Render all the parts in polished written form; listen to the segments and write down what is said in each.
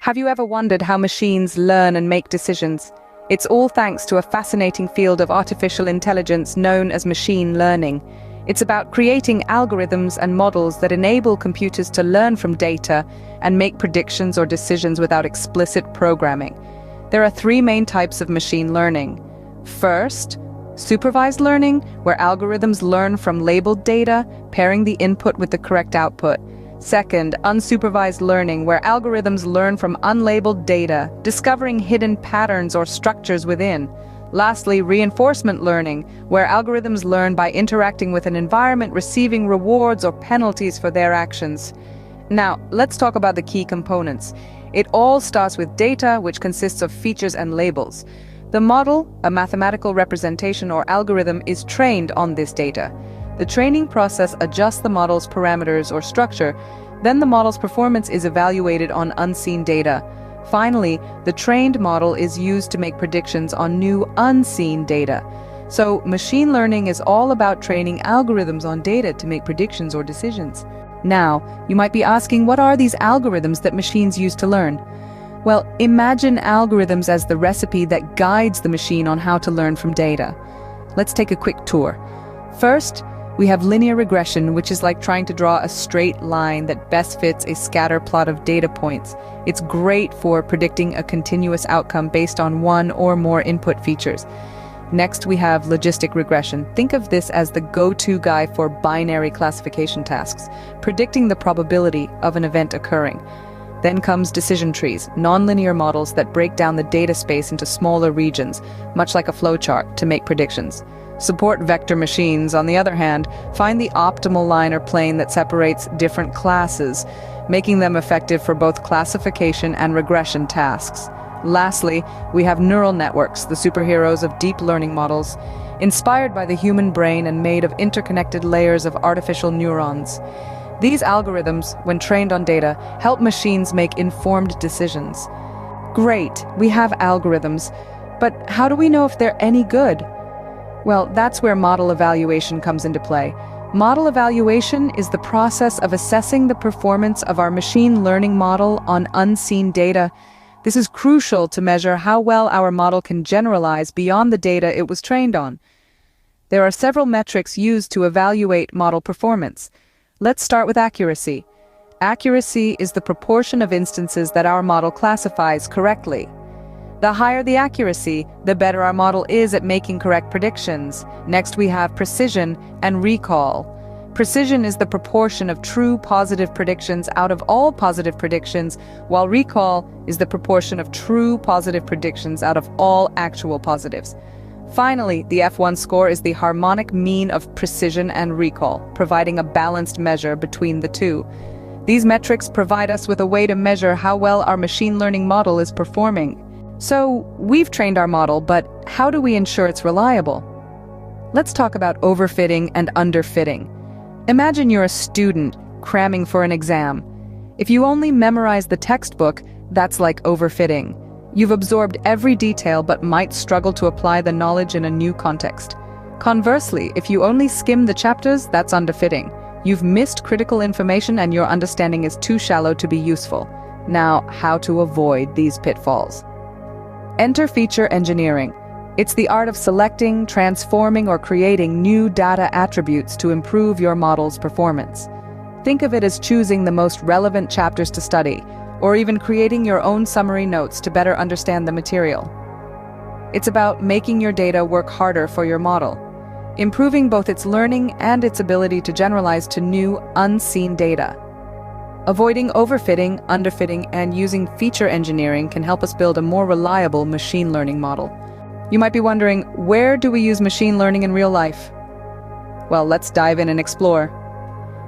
Have you ever wondered how machines learn and make decisions? It's all thanks to a fascinating field of artificial intelligence known as machine learning. It's about creating algorithms and models that enable computers to learn from data and make predictions or decisions without explicit programming. There are three main types of machine learning. First, supervised learning, where algorithms learn from labeled data, pairing the input with the correct output. Second, unsupervised learning, where algorithms learn from unlabeled data, discovering hidden patterns or structures within. Lastly, reinforcement learning, where algorithms learn by interacting with an environment, receiving rewards or penalties for their actions. Now, let's talk about the key components. It all starts with data, which consists of features and labels. The model, a mathematical representation or algorithm, is trained on this data. The training process adjusts the model's parameters or structure. Then the model's performance is evaluated on unseen data. Finally, the trained model is used to make predictions on new unseen data. So, machine learning is all about training algorithms on data to make predictions or decisions. Now, you might be asking, what are these algorithms that machines use to learn? Well, imagine algorithms as the recipe that guides the machine on how to learn from data. Let's take a quick tour. First, we have linear regression, which is like trying to draw a straight line that best fits a scatter plot of data points. It's great for predicting a continuous outcome based on one or more input features. Next, we have logistic regression. Think of this as the go-to guy for binary classification tasks, predicting the probability of an event occurring. Then comes decision trees, nonlinear models that break down the data space into smaller regions, much like a flowchart, to make predictions. Support vector machines, on the other hand, find the optimal line or plane that separates different classes, making them effective for both classification and regression tasks. Lastly, we have neural networks, the superheroes of deep learning models, inspired by the human brain and made of interconnected layers of artificial neurons. These algorithms, when trained on data, help machines make informed decisions. Great, we have algorithms, but how do we know if they're any good? Well, that's where model evaluation comes into play. Model evaluation is the process of assessing the performance of our machine learning model on unseen data. This is crucial to measure how well our model can generalize beyond the data it was trained on. There are several metrics used to evaluate model performance. Let's start with accuracy. Accuracy is the proportion of instances that our model classifies correctly. The higher the accuracy, the better our model is at making correct predictions. Next, we have precision and recall. Precision is the proportion of true positive predictions out of all positive predictions, while recall is the proportion of true positive predictions out of all actual positives. Finally, the F1 score is the harmonic mean of precision and recall, providing a balanced measure between the two. These metrics provide us with a way to measure how well our machine learning model is performing. So, we've trained our model, but how do we ensure it's reliable? Let's talk about overfitting and underfitting. Imagine you're a student cramming for an exam. If you only memorize the textbook, that's like overfitting. You've absorbed every detail but might struggle to apply the knowledge in a new context. Conversely, if you only skim the chapters, that's underfitting. You've missed critical information and your understanding is too shallow to be useful. Now, how to avoid these pitfalls? Enter feature engineering. It's the art of selecting, transforming, or creating new data attributes to improve your model's performance. Think of it as choosing the most relevant chapters to study, or even creating your own summary notes to better understand the material. It's about making your data work harder for your model, improving both its learning and its ability to generalize to new, unseen data. Avoiding overfitting, underfitting, and using feature engineering can help us build a more reliable machine learning model. You might be wondering, where do we use machine learning in real life? Well, let's dive in and explore.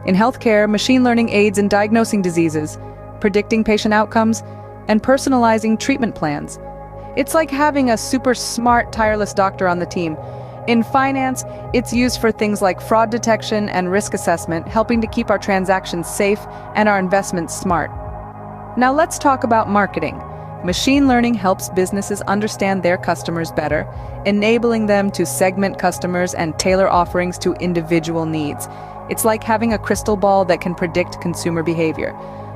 In healthcare, machine learning aids in diagnosing diseases, predicting patient outcomes, and personalizing treatment plans. It's like having a super smart, tireless doctor on the team. In finance, it's used for things like fraud detection and risk assessment, helping to keep our transactions safe and our investments smart. Now let's talk about marketing. Machine learning helps businesses understand their customers better, enabling them to segment customers and tailor offerings to individual needs. It's like having a crystal ball that can predict consumer behavior.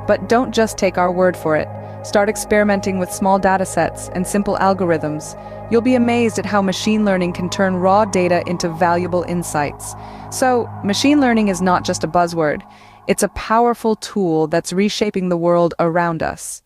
But don't just take our word for it. Start experimenting with small datasets and simple algorithms. You'll be amazed at how machine learning can turn raw data into valuable insights. So, machine learning is not just a buzzword. It's a powerful tool that's reshaping the world around us.